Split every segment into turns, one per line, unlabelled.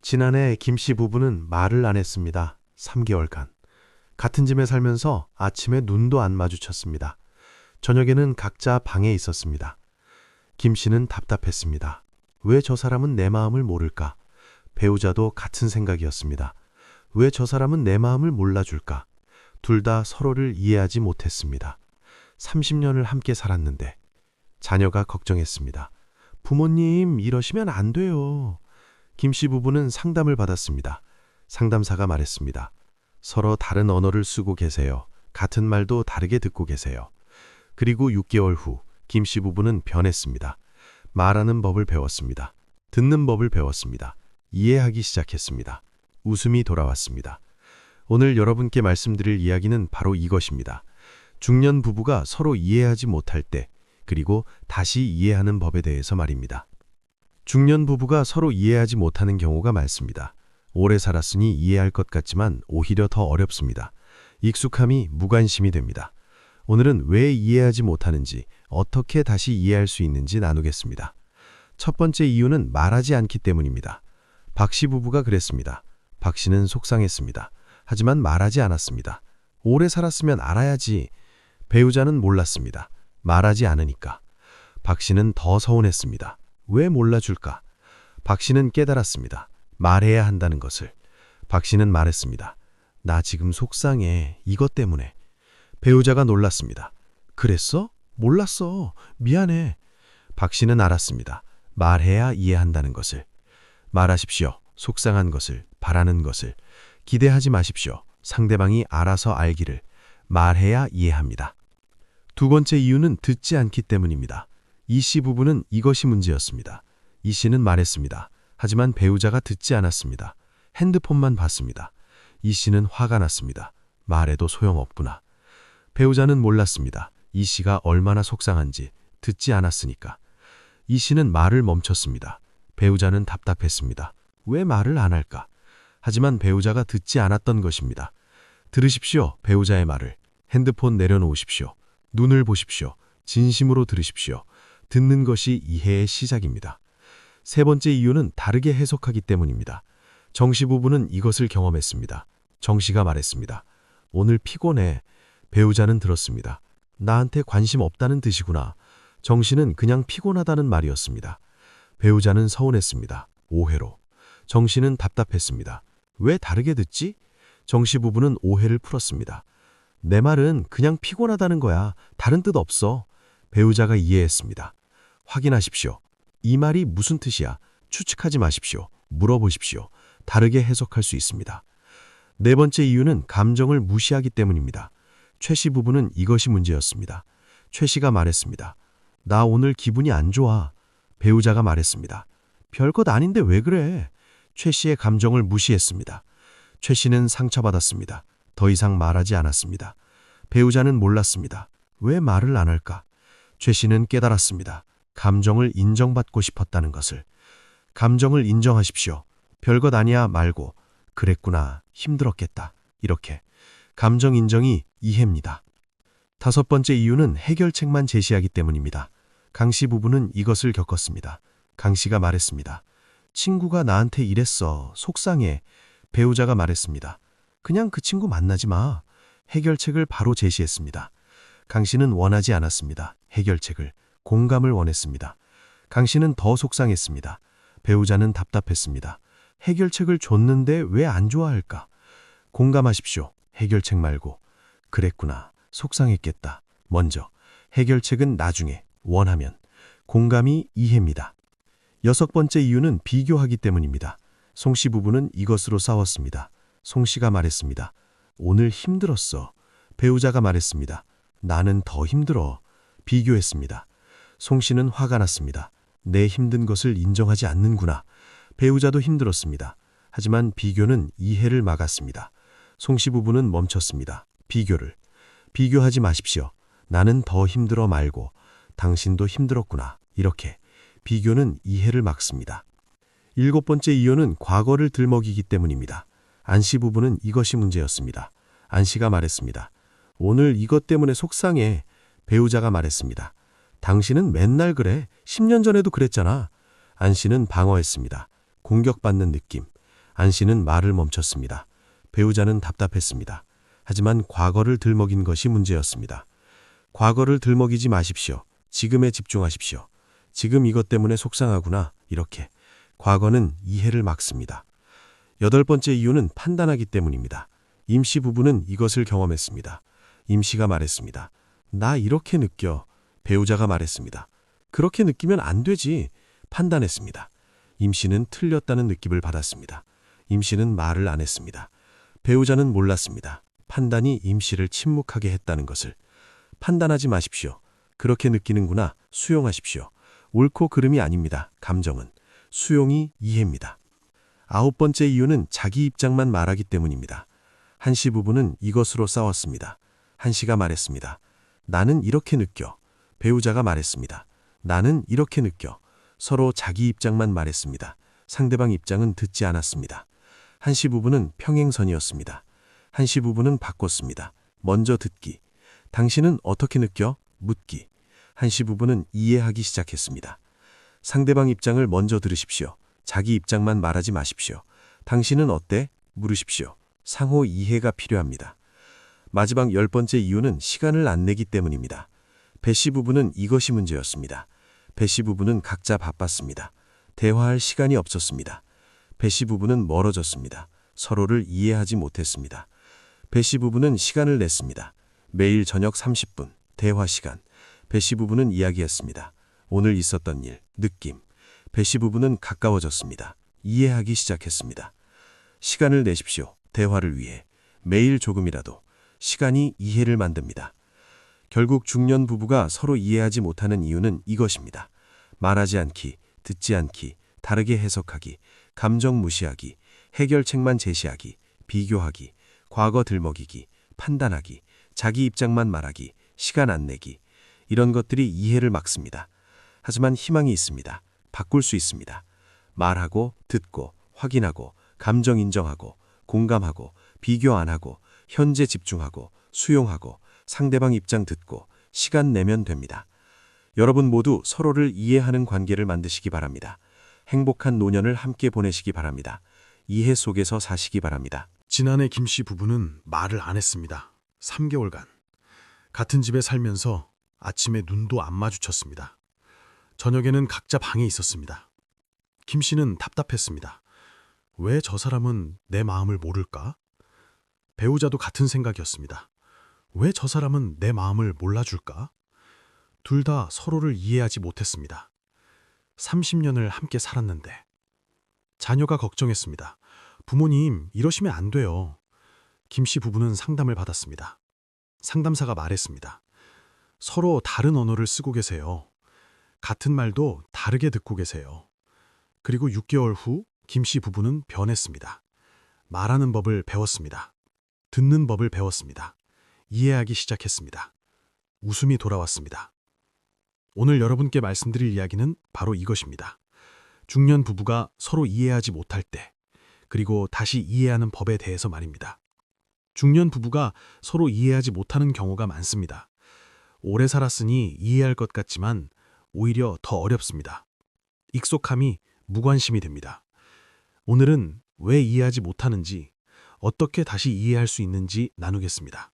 지난해 김 씨 부부는 말을 안 했습니다. 3개월간. 같은 집에 살면서 아침에 눈도 안 마주쳤습니다. 저녁에는 각자 방에 있었습니다. 김 씨는 답답했습니다. 왜 저 사람은 내 마음을 모를까? 배우자도 같은 생각이었습니다. 왜 저 사람은 내 마음을 몰라줄까? 둘 다 서로를 이해하지 못했습니다. 30년을 함께 살았는데 자녀가 걱정했습니다. 부모님, 이러시면 안 돼요. 김 씨 부부는 상담을 받았습니다. 상담사가 말했습니다. 서로 다른 언어를 쓰고 계세요. 같은 말도 다르게 듣고 계세요. 그리고 6개월 후 김 씨 부부는 변했습니다. 말하는 법을 배웠습니다. 듣는 법을 배웠습니다. 이해하기 시작했습니다. 웃음이 돌아왔습니다. 오늘 여러분께 말씀드릴 이야기는 바로 이것입니다. 중년 부부가 서로 이해하지 못할 때, 그리고 다시 이해하는 법에 대해서 말입니다. 중년 부부가 서로 이해하지 못하는 경우가 많습니다. 오래 살았으니 이해할 것 같지만 오히려 더 어렵습니다. 익숙함이 무관심이 됩니다. 오늘은 왜 이해하지 못하는지, 어떻게 다시 이해할 수 있는지 나누겠습니다. 첫 번째 이유는 말하지 않기 때문입니다. 박 씨 부부가 그랬습니다. 박 씨는 속상했습니다. 하지만 말하지 않았습니다. 오래 살았으면 알아야지. 배우자는 몰랐습니다. 말하지 않으니까. 박 씨는 더 서운했습니다. 왜 몰라줄까? 박 씨는 깨달았습니다. 말해야 한다는 것을. 박 씨는 말했습니다. 나 지금 속상해. 이것 때문에. 배우자가 놀랐습니다. 그랬어? 몰랐어. 미안해. 박 씨는 알았습니다. 말해야 이해한다는 것을. 말하십시오. 속상한 것을, 바라는 것을. 기대하지 마십시오. 상대방이 알아서 알기를. 말해야 이해합니다. 두 번째 이유는 듣지 않기 때문입니다. 이 씨 부부는 이것이 문제였습니다. 이 씨는 말했습니다. 하지만 배우자가 듣지 않았습니다. 핸드폰만 봤습니다. 이 씨는 화가 났습니다. 말해도 소용없구나. 배우자는 몰랐습니다. 이 씨가 얼마나 속상한지. 듣지 않았으니까. 이 씨는 말을 멈췄습니다. 배우자는 답답했습니다. 왜 말을 안 할까? 하지만 배우자가 듣지 않았던 것입니다. 들으십시오. 배우자의 말을. 핸드폰 내려놓으십시오. 눈을 보십시오. 진심으로 들으십시오. 듣는 것이 이해의 시작입니다. 세 번째 이유는 다르게 해석하기 때문입니다. 정 씨 부부는 이것을 경험했습니다. 정 씨가 말했습니다. 오늘 피곤해. 배우자는 들었습니다. 나한테 관심 없다는 뜻이구나. 정 씨는 그냥 피곤하다는 말이었습니다. 배우자는 서운했습니다. 오해로. 정 씨는 답답했습니다. 왜 다르게 듣지? 정 씨 부부는 오해를 풀었습니다. 내 말은 그냥 피곤하다는 거야. 다른 뜻 없어. 배우자가 이해했습니다. 확인하십시오. 이 말이 무슨 뜻이야? 추측하지 마십시오. 물어보십시오. 다르게 해석할 수 있습니다. 네 번째 이유는 감정을 무시하기 때문입니다. 최 씨 부부는 이것이 문제였습니다. 최 씨가 말했습니다. 나 오늘 기분이 안 좋아. 배우자가 말했습니다. 별것 아닌데 왜 그래? 최 씨의 감정을 무시했습니다. 최 씨는 상처받았습니다. 더 이상 말하지 않았습니다. 배우자는 몰랐습니다. 왜 말을 안 할까? 최 씨는 깨달았습니다. 감정을 인정받고 싶었다는 것을. 감정을 인정하십시오. 별것 아니야 말고 그랬구나. 힘들었겠다. 이렇게. 감정 인정이 이해입니다. 다섯 번째 이유는 해결책만 제시하기 때문입니다. 강 씨 부부는 이것을 겪었습니다. 강 씨가 말했습니다. 친구가 나한테 이랬어. 속상해. 배우자가 말했습니다. 그냥 그 친구 만나지 마. 해결책을 바로 제시했습니다. 강 씨는 원하지 않았습니다. 해결책을. 공감을 원했습니다. 강 씨는 더 속상했습니다. 배우자는 답답했습니다. 해결책을 줬는데 왜 안 좋아할까? 공감하십시오. 해결책 말고. 그랬구나. 속상했겠다. 먼저. 해결책은 나중에. 원하면. 공감이 이해입니다. 여섯 번째 이유는 비교하기 때문입니다. 송 씨 부부는 이것으로 싸웠습니다. 송 씨가 말했습니다. 오늘 힘들었어. 배우자가 말했습니다. 나는 더 힘들어. 비교했습니다. 송 씨는 화가 났습니다. 내 힘든 것을 인정하지 않는구나. 배우자도 힘들었습니다. 하지만 비교는 이해를 막았습니다. 송 씨 부부는 멈췄습니다. 비교를. 비교하지 마십시오. 나는 더 힘들어 말고 당신도 힘들었구나. 이렇게. 비교는 이해를 막습니다. 일곱 번째 이유는 과거를 들먹이기 때문입니다. 안 씨 부부는 이것이 문제였습니다. 안 씨가 말했습니다. 오늘 이것 때문에 속상해. 배우자가 말했습니다. 당신은 맨날 그래. 10년 전에도 그랬잖아. 안 씨는 방어했습니다. 공격받는 느낌.
안 씨는 말을 멈췄습니다. 배우자는 답답했습니다. 하지만 과거를 들먹인 것이 문제였습니다. 과거를 들먹이지 마십시오. 지금에 집중하십시오. 지금 이것 때문에 속상하구나. 이렇게. 과거는 이해를 막습니다. 8번째 이유는 판단하기 때문입니다. 임 씨 부부는 이것을 경험했습니다. 임 씨가 말했습니다. 나 이렇게 느껴. 배우자가 말했습니다. 그렇게 느끼면 안 되지. 판단했습니다. 임 씨는 틀렸다는 느낌을 받았습니다. 임 씨는 말을 안 했습니다. 배우자는 몰랐습니다. 판단이 임 씨를 침묵하게 했다는 것을. 판단하지 마십시오. 그렇게 느끼는구나. 수용하십시오. 옳고 그름이 아닙니다. 감정은. 수용이 이해입니다. 9번째 이유는 자기 입장만 말하기 때문입니다. 한 씨 부부는 이것으로 싸웠습니다. 한 씨가 말했습니다. 나는 이렇게 느껴. 배우자가 말했습니다. 나는 이렇게 느껴. 서로 자기 입장만 말했습니다. 상대방 입장은 듣지 않았습니다. 한 씨 부부는 평행선이었습니다. 한 씨 부부는 바꿨습니다. 먼저 듣기. 당신은 어떻게 느껴? 묻기. 한 씨 부부는 이해하기 시작했습니다. 상대방 입장을 먼저 들으십시오. 자기 입장만 말하지 마십시오. 당신은 어때? 물으십시오. 상호 이해가 필요합니다. 마지막 10번째 이유는 시간을 안 내기 때문입니다. 배 씨 부부는 이것이 문제였습니다. 배 씨 부부는 각자 바빴습니다. 대화할 시간이 없었습니다. 배 씨 부부는 멀어졌습니다. 서로를 이해하지 못했습니다. 배 씨 부부는 시간을 냈습니다. 매일 저녁 30분, 대화 시간. 배 씨 부부는 이야기했습니다. 오늘 있었던 일, 느낌. 배 씨 부부는 가까워졌습니다. 이해하기 시작했습니다. 시간을 내십시오. 대화를 위해. 매일 조금이라도. 시간이 이해를 만듭니다. 결국 중년 부부가 서로 이해하지 못하는 이유는 이것입니다. 말하지 않기, 듣지 않기, 다르게 해석하기, 감정 무시하기, 해결책만 제시하기, 비교하기, 과거 들먹이기, 판단하기, 자기 입장만 말하기, 시간 안 내기. 이런 것들이 이해를 막습니다. 하지만 희망이 있습니다. 바꿀 수 있습니다. 말하고, 듣고, 확인하고, 감정 인정하고, 공감하고, 비교 안 하고, 현재 집중하고, 수용하고, 상대방 입장 듣고, 시간 내면 됩니다. 여러분 모두 서로를 이해하는 관계를 만드시기 바랍니다. 행복한 노년을 함께 보내시기 바랍니다. 이해 속에서 사시기 바랍니다.
지난해 김 씨 부부는 말을 안 했습니다. 3개월간. 같은 집에 살면서 아침에 눈도 안 마주쳤습니다. 저녁에는 각자 방에 있었습니다. 김 씨는 답답했습니다. 왜 저 사람은 내 마음을 모를까? 배우자도 같은 생각이었습니다. 왜 저 사람은 내 마음을 몰라줄까? 둘 다 서로를 이해하지 못했습니다. 30년을 함께 살았는데. 자녀가 걱정했습니다. 부모님, 이러시면 안 돼요. 김 씨 부부는 상담을 받았습니다. 상담사가 말했습니다. 서로 다른 언어를 쓰고 계세요. 같은 말도 다르게 듣고 계세요. 그리고 6개월 후 김 씨 부부는 변했습니다. 말하는 법을 배웠습니다. 듣는 법을 배웠습니다. 이해하기 시작했습니다. 웃음이 돌아왔습니다. 오늘 여러분께 말씀드릴 이야기는 바로 이것입니다. 중년 부부가 서로 이해하지 못할 때, 그리고 다시 이해하는 법에 대해서 말입니다. 중년 부부가 서로 이해하지 못하는 경우가 많습니다. 오래 살았으니 이해할 것 같지만 오히려 더 어렵습니다. 익숙함이 무관심이 됩니다. 오늘은 왜 이해하지 못하는지, 어떻게 다시 이해할 수 있는지 나누겠습니다.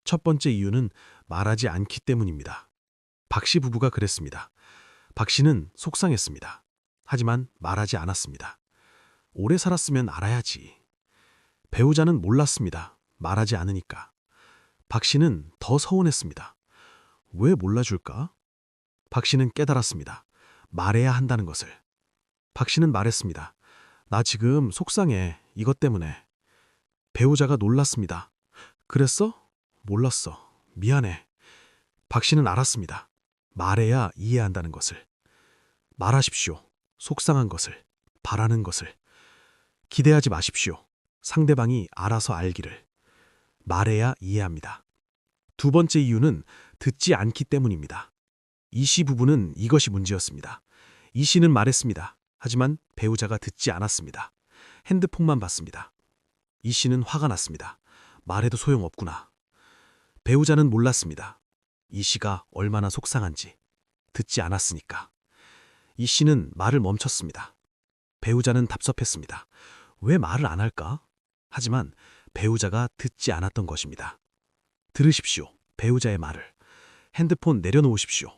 첫 번째 이유는 말하지 않기 때문입니다. 박 씨 부부가 그랬습니다. 박 씨는 속상했습니다. 하지만 말하지 않았습니다. 오래 살았으면 알아야지. 배우자는 몰랐습니다. 말하지 않으니까. 박 씨는 더 서운했습니다. 왜 몰라줄까? 박 씨는 깨달았습니다. 말해야 한다는 것을. 박 씨는 말했습니다. 나 지금 속상해. 이것 때문에. 배우자가 놀랐습니다. 그랬어? 몰랐어. 미안해. 박 씨는 알았습니다. 말해야 이해한다는 것을. 말하십시오. 속상한 것을, 바라는 것을. 기대하지 마십시오. 상대방이 알아서 알기를. 말해야 이해합니다. 두 번째 이유는 듣지 않기 때문입니다. 이 씨 부부는 이것이 문제였습니다. 이 씨는 말했습니다. 하지만 배우자가 듣지 않았습니다. 핸드폰만 봤습니다. 이 씨는 화가 났습니다. 말해도 소용없구나. 배우자는 몰랐습니다. 이 씨가 얼마나 속상한지. 듣지 않았으니까. 이 씨는 말을 멈췄습니다. 배우자는 답답했습니다.
왜 말을 안 할까? 하지만 배우자가 듣지 않았던 것입니다. 들으십시오. 배우자의 말을. 핸드폰 내려놓으십시오.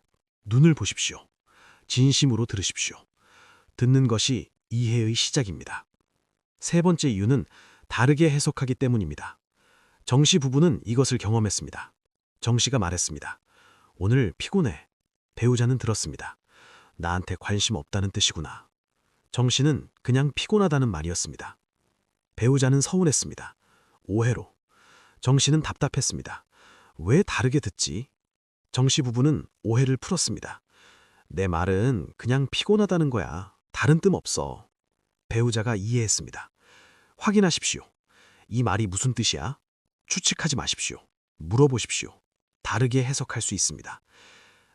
눈을 보십시오. 진심으로 들으십시오. 듣는 것이 이해의 시작입니다. 세 번째 이유는 다르게 해석하기 때문입니다. 정 씨 부부는 이것을 경험했습니다. 정 씨가 말했습니다. 오늘 피곤해. 배우자는 들었습니다. 나한테 관심 없다는 뜻이구나. 정 씨는 그냥 피곤하다는 말이었습니다. 배우자는 서운했습니다. 오해로. 정 씨는 답답했습니다. 왜 다르게 듣지? 정 씨 부부는 오해를 풀었습니다. 내 말은 그냥 피곤하다는 거야. 다른 뜻 없어. 배우자가 이해했습니다. 확인하십시오. 이 말이 무슨 뜻이야? 추측하지 마십시오. 물어보십시오. 다르게 해석할 수 있습니다.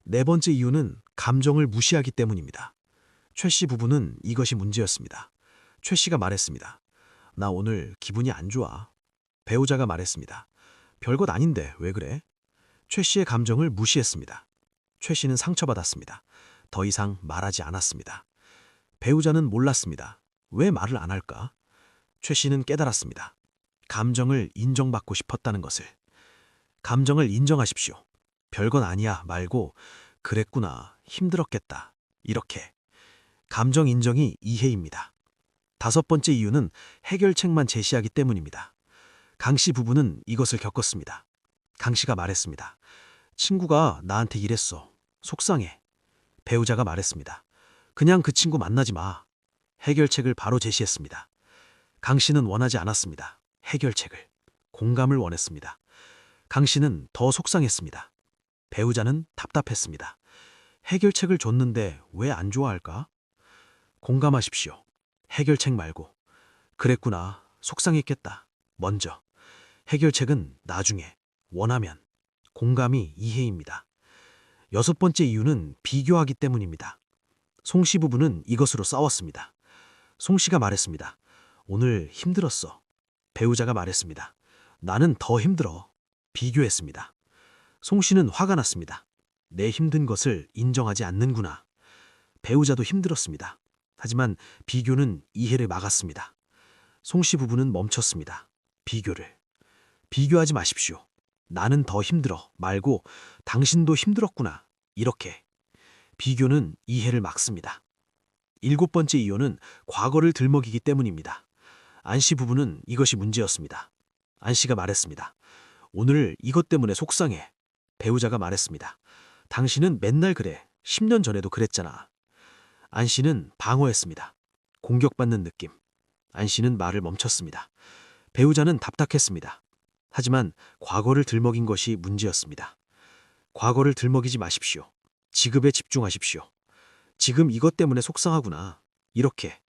네 번째 이유는 감정을 무시하기 때문입니다. 최 씨 부부는 이것이 문제였습니다. 최 씨가 말했습니다. 나 오늘 기분이 안 좋아. 배우자가 말했습니다. 별것 아닌데 왜 그래? 최 씨의 감정을 무시했습니다. 최 씨는 상처받았습니다. 더 이상 말하지 않았습니다. 배우자는 몰랐습니다. 왜 말을 안 할까? 최 씨는 깨달았습니다. 감정을 인정받고 싶었다는 것을. 감정을 인정하십시오. 별건 아니야 말고 그랬구나, 힘들었겠다. 이렇게. 감정 인정이 이해입니다. 다섯 번째 이유는 해결책만 제시하기 때문입니다. 강 씨 부부는 이것을 겪었습니다. 강 씨가 말했습니다. 친구가 나한테 이랬어. 속상해. 배우자가 말했습니다. 그냥 그 친구 만나지 마. 해결책을 바로 제시했습니다. 강 씨는 원하지 않았습니다. 해결책을. 공감을 원했습니다. 강 씨는 더 속상했습니다. 배우자는 답답했습니다. 해결책을 줬는데 왜 안 좋아할까? 공감하십시오. 해결책 말고. 그랬구나. 속상했겠다. 먼저. 해결책은 나중에. 원하면. 공감이 이해입니다. 여섯 번째 이유는 비교하기 때문입니다. 송 씨 부부는 이것으로 싸웠습니다. 송 씨가 말했습니다. 오늘 힘들었어. 배우자가 말했습니다. 나는 더 힘들어. 비교했습니다. 송 씨는 화가 났습니다. 내 힘든 것을 인정하지 않는구나. 배우자도 힘들었습니다. 하지만 비교는 이해를 막았습니다. 송 씨 부부는 멈췄습니다. 비교를. 비교하지 마십시오. 나는 더 힘들어 말고 당신도 힘들었구나. 이렇게. 비교는 이해를 막습니다. 일곱 번째 이유는 과거를 들먹이기 때문입니다. 안 씨 부부는 이것이 문제였습니다. 안 씨가 말했습니다. 오늘 이것 때문에 속상해. 배우자가 말했습니다. 당신은 맨날 그래. 10년 전에도 그랬잖아. 안 씨는 방어했습니다. 공격받는 느낌. 안 씨는 말을 멈췄습니다. 배우자는 답답했습니다. 하지만 과거를 들먹인 것이 문제였습니다. 과거를 들먹이지 마십시오. 지금에 집중하십시오. 지금 이것 때문에 속상하구나. 이렇게.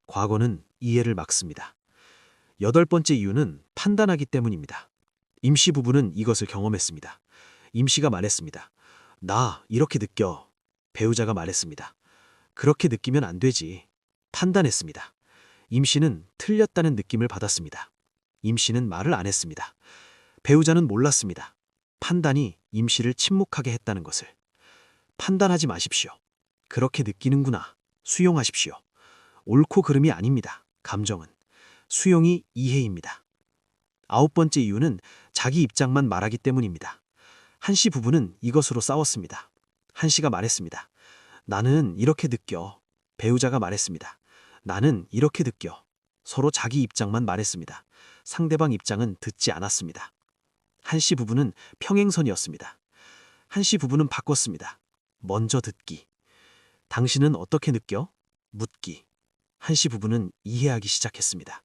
과거는 이해를 막습니다. 여덟 번째 이유는 판단하기 때문입니다. 임 씨 부부는 이것을 경험했습니다. 임 씨가 말했습니다. 나 이렇게 느껴. 배우자가 말했습니다. 그렇게 느끼면 안 되지. 판단했습니다. 임 씨는 틀렸다는 느낌을 받았습니다. 임 씨는 말을 안 했습니다. 배우자는 몰랐습니다. 판단이 임 씨를 침묵하게 했다는 것을. 판단하지 마십시오. 그렇게 느끼는구나. 수용하십시오. 옳고 그름이 아닙니다. 감정은. 수용이 이해입니다. 아홉 번째 이유는 자기 입장만 말하기 때문입니다. 한 씨 부부는 이것으로 싸웠습니다. 한 씨가 말했습니다. 나는 이렇게 느껴. 배우자가 말했습니다. 나는 이렇게 느껴. 서로 자기 입장만 말했습니다. 상대방 입장은 듣지 않았습니다. 한 씨 부부는 평행선이었습니다. 한 씨 부부는 바꿨습니다. 먼저 듣기. 당신은 어떻게 느껴? 묻기. 한 씨 부부는 이해하기 시작했습니다.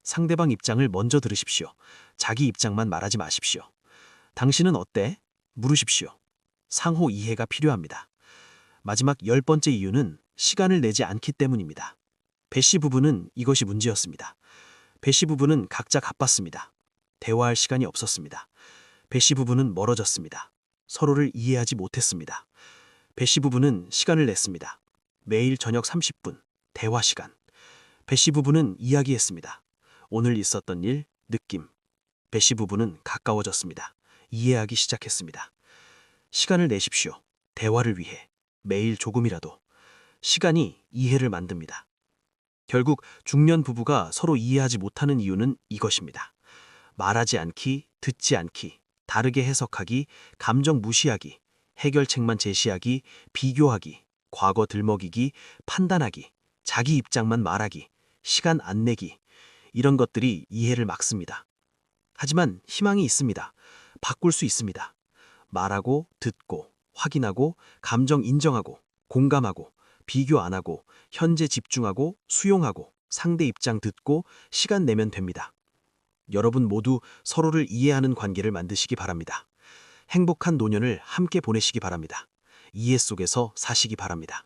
상대방 입장을 먼저 들으십시오. 자기 입장만 말하지 마십시오. 당신은 어때? 물으십시오. 상호 이해가 필요합니다. 마지막 열 번째 이유는 시간을 내지 않기 때문입니다. 배 씨 부부는 이것이 문제였습니다. 배 씨 부부는 각자 바빴습니다. 대화할 시간이 없었습니다. 배 씨 부부는 멀어졌습니다. 서로를 이해하지 못했습니다. 배 씨 부부는 시간을 냈습니다. 매일 저녁 30분, 대화 시간. 배 씨 부부는 이야기했습니다. 오늘 있었던 일, 느낌. 배 씨 부부는 가까워졌습니다. 이해하기 시작했습니다. 시간을 내십시오. 대화를 위해. 매일 조금이라도. 시간이 이해를 만듭니다.
결국 중년 부부가 서로 이해하지 못하는 이유는 이것입니다. 말하지 않기, 듣지 않기, 다르게 해석하기, 감정 무시하기, 해결책만 제시하기, 비교하기, 과거 들먹이기, 판단하기, 자기 입장만 말하기, 시간 안 내기, 이런 것들이 이해를 막습니다. 하지만 희망이 있습니다. 바꿀 수 있습니다. 말하고, 듣고, 확인하고, 감정 인정하고, 공감하고, 비교 안 하고, 현재 집중하고, 수용하고, 상대 입장 듣고, 시간 내면 됩니다. 여러분 모두 서로를 이해하는 관계를 만드시기 바랍니다. 행복한 노년을 함께 보내시기 바랍니다. 이해 속에서 사시기 바랍니다.